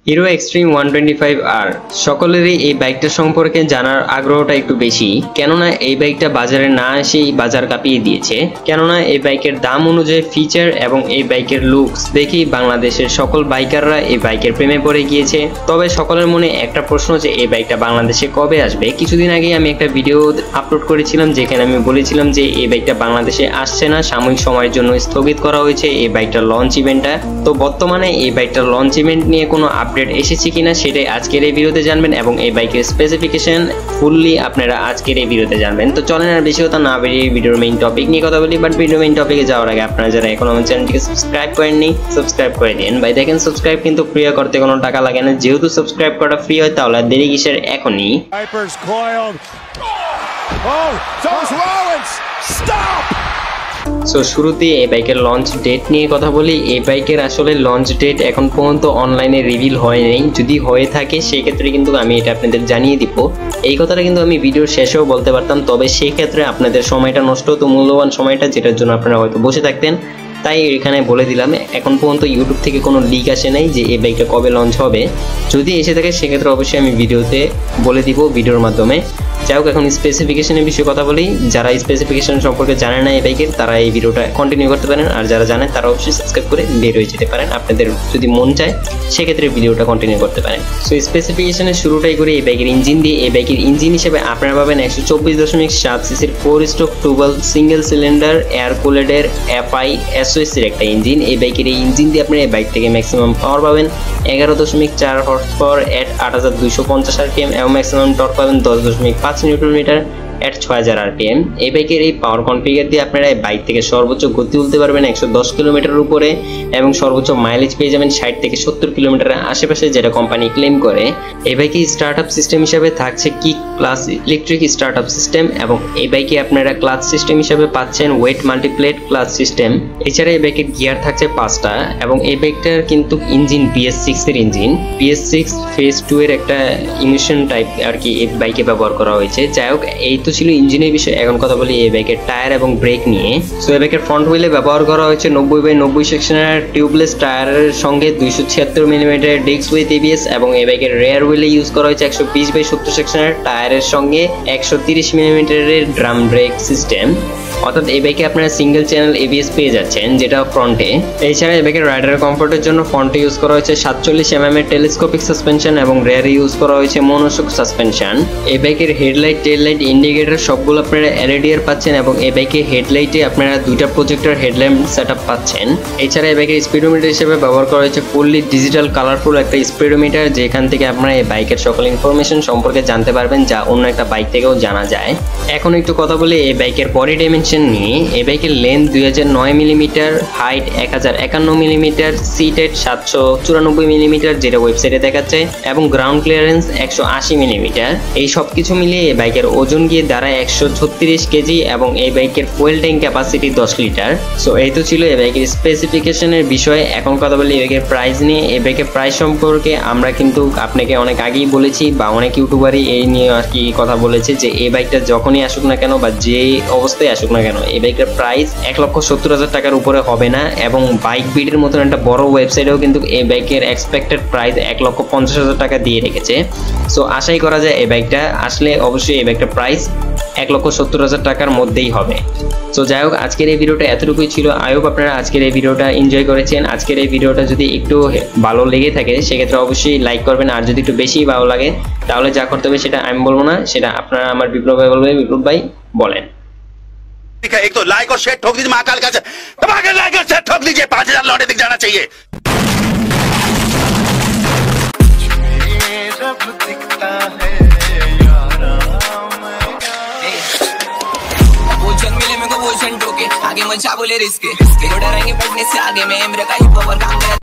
Hero extreme 125R সকলেরই এই বাইকটা সম্পর্কে জানার আগ্রহটা একটু বেশি, কেননা এই বাইকটা বাজারে না এসেই বাজার কাঁপিয়ে দিয়েছে। কেননা এই বাইকের দাম অনুযায়ী ফিচার এবং এই বাইকের লুকস দেখেই বাংলাদেশের সকল বাইকাররা এই বাইকের প্রেমে পড়ে গিয়েছে। তবে সকলের মনে একটা প্রশ্ন যে এই বাইকটা বাংলাদেশে কবে আসবে। কিছুদিন আগে আমি একটা ভিডিও আপলোড করেছিলাম যেখানে আমি বলেছিলাম যে এই বাইকটা বাংলাদেশে আসছে না, সাময়িক সময়ের জন্য স্থগিত করা হয়েছে এই বাইকটার লঞ্চ ইভেন্টটা। তো বর্তমানে এই বাইকটার লঞ্চ ইভেন্ট নিয়ে কোনো আপডেট এসেছে কিনা সেটাই আজকের এই ভিডিওতে জানবেন এবং এই বাইকের স্পেসিফিকেশন ফুললি আপনারা আজকের এই ভিডিওতে জানবেন। তো চলেন আর বেশি কথা না বেরিয়ে ভিডিওর মেইন টপিক নিয়ে কথা বলি। বাট ভিডিও মেইন টপিকে যাওয়ার আগে আপনারা যারা এখন আমার চ্যানেলটিকে সাবস্ক্রাইব করেননি সাবস্ক্রাইব করে দিন ভাই। দেখেন সাবস্ক্রাইব কিন্তু ফ্রি করতে কোনো টাকা লাগে না, যেহেতু সাবস্ক্রাইব করা ফ্রি হয় তাহলে দেরি কিসের, এখনই। সো শুরুতে এই বাইকের লঞ্চ ডেট নিয়ে কথা বলি। এই বাইকের আসলে লঞ্চ ডেট এখন পর্যন্ত অনলাইনে রিভিল হয়নি, যদি হয়ে থাকে সেক্ষেত্রে কিন্তু আমি এটা আপনাদের জানিয়ে দিব। এই কথাটা কিন্তু আমি ভিডিওর শেষেও বলতে পারতাম, তবে সেই ক্ষেত্রে আপনাদের সময়টা নষ্ট হতো, মূল্যবান সময়টা, যেটার জন্য আপনারা হয়তো বসে থাকতেন, তাই এখানে বলে দিলাম। এখন পর্যন্ত ইউটিউব থেকে কোনো লিক আসে নাই যে এই বাইকটা কবে লঞ্চ হবে। যদি এসে থাকে সেক্ষেত্রে অবশ্যই আমি ভিডিওতে বলে দিব ভিডিওর মাধ্যমে। যাই হোক, এখন স্পেসিফিকেশনের বিষয়ে কথা বলি। যারা স্পেসিফিকেশন সম্পর্কে জানে না এই বাইকের, তারা এই ভিডিওটা কন্টিনিউ করতে পারেন, আর যারা জানেন তারা অবশ্যই সাবস্ক্রাইব করে বের হয়ে যেতে পারেন। আপনাদের যদি মন চায় সেক্ষেত্রে ভিডিওটা কন্টিনিউ করতে পারেন। সো স্পেসিফিকেশনের শুরুটাই করি এই বাইকের ইঞ্জিন দিয়ে। এই বাইকের ইঞ্জিন হিসেবে আপনারা পাবেন 124.7 সিসির 4 স্ট্রোক 12 সিঙ্গেল সিলিন্ডার এয়ার কুলেডের FI SOS এর একটা ইঞ্জিন। এই বাইকের এই ইঞ্জিন দিয়ে আপনারা এই বাইক থেকে ম্যাক্সিমাম পাওয়ার পাবেন 11.4 হর্স পাওয়ার এট 8250 RPM এবং ম্যাক্সিমাম টর্ক পাবেন 10.5 নিউটন মিটার এট 6000 RPM। এই বাইকের এই পাওয়ার কনফিগার দিয়ে আপনারা এই বাইক থেকে সর্বোচ্চ গতি তুলতে পারবেন 110 কিলোমিটারের উপরে এবং সর্বোচ্চ মাইলেজ পেয়ে যাবেন 60 থেকে 70 কিলোমিটারের আশেপাশে, যেটা কোম্পানি ক্লেম করে। এই বাইকে স্টার্টআপ সিস্টেম হিসাবে থাকছে kick plus electric startup system এবং এই বাইকে আপনারা ক্লাচ সিস্টেম হিসাবে পাচ্ছেন ওয়েট মাল্টিপ্লেট ক্লাচ সিস্টেম। এছাড়া এই বাইকের গিয়ার থাকছে 5টা এবং এই বাইকটার কিন্তু ইঞ্জিন BS6 এর ইঞ্জিন। BS6 ফেজ 2 এর একটা ইমিশন টাইপ আর কি এই বাইকে ব্যবহার করা হয়েছে। যাই হোক, এই তো ছিল ইঞ্জিনের বিষয়। এখন কথা বলি এই বাইকের টায়ার এবং ব্রেক নিয়ে। সো এই বাইকের ফ্রন্ট হুইলে ব্যবহার করা হয়েছে 90/90 সেকশনের টিউবলেস টায়ারের সঙ্গে 276 মিলিমিটার ডিস্ক উইথ ABS এবং এই বাইকের রেয়ার হুইলে ইউজ করা হয়েছে 120/70 সেকশনের টায়ারের সঙ্গে 130 মিলিমিটারের ড্রাম ব্রেক সিস্টেম। অর্থাৎ এই বাইকে আপনারা সিঙ্গেল চ্যানেল ABS পেয়ে যাচ্ছেন যেটা ফ্রন্টে। এছাড়া এই বাইকের রাইডার কমফোর্টের জন্য ফ্রন্টে ইউজ করা হয়েছে 47 mm এর টেলিস্কোপিক সাসপেনশন এবং রেয়ারে ইউজ করা হয়েছে মনোশক সাসপেনশন। এই বাইকের হেডলাইট, টেল লাইট, ইন্ডিকেটর সবগুলো আপনারা LED এর পাচ্ছেন এবং এই বাইকে হেডলাইটে আপনারা দুইটা প্রজেক্টর হেডল্যাম্প সেটআপ পাচ্ছেন। এছাড়া এই বাইকের স্পিডোমিটার হিসেবে ব্যবহার করা হয়েছে ফুললি ডিজিটাল কালারফুল একটা স্পিডোমিটার, যেখান থেকে আপনারা এই বাইকের সকল ইনফরমেশন সম্পর্কে জানতে পারবেন যা অন্য একটা বাইক থেকেও জানা যায়। এখন একটু কথা বলি এই বাইকের বডি ডাইমেনশন নিয়ে। এই বাইকের length 2009 millimetre, height 1051 millimetre, seat height 794 millimetre যেটা ওয়েবসাইটে দেখাচ্ছে এবং গ্রাউন্ড ক্লিয়ারেন্স 180 মিলিমিটার। এই সব কিছু মিলিয়ে এই বাইকের ওজন গিয়ে দাঁড়ায় 136 কেজি এবং এই বাইকের fuel tank capacity 10 litre. So এই তো ছিল এই বাইকের স্পেসিফিকেশনের বিষয়ে। এখন কথা বলি এই বাইকের প্রাইস নিয়ে। এই বাইকের প্রাইস সম্পর্কে আমরা কিন্তু আপনাকে অনেক আগেই বলেছি বা অনেক ইউটিউবারই এই নিয়ে আর কি কথা বলেছে যে এই বাইকটা যখনই আসুক না কেন বা যে অবস্থায় আসুক না কেন এই বাইকের প্রাইস 1,70,000 টাকার উপরে হবে না এবং বাইক বিডের মতন একটা বড় ওয়েবসাইটেও কিন্তু এই বাইকের এক্সপেক্টেড প্রাইস 1,50,000 টাকা দিয়ে রেখেছে। সো আশাই করা যায় এই বাইকটা আসলে অবশ্যই এই বাইকটার প্রাইস 1,70,000 টাকার মধ্যেই হবে। সো যাই হোক, আজকের এই ভিডিওটা এতটুকুই ছিল। আই হোপ আপনারা আজকের এই ভিডিওটা এনজয় করেছেন। আজকের এই ভিডিওটা যদি একটু ভালো লেগে থাকে সেক্ষেত্রে অবশ্যই লাইক করবেন, আর যদি একটু বেশি ভালো লাগে তাহলে যা করতে হবে সেটা আমি বলবো না, সেটা আপনারা আমার বিপ্লব ভাই বলবেন। বিপ্লব ভাই বলেন। एक तो लाइक और शेयर ठोक दीजिए, महाकाल का दबाकर लाइक और शेयर ठोक दीजिए, 5000 लौटे दिख जाना चाहिए। आगे मचा बोले रिस्क, डरेंगे पढ़ने से आगे में मेरा का ही पावर काम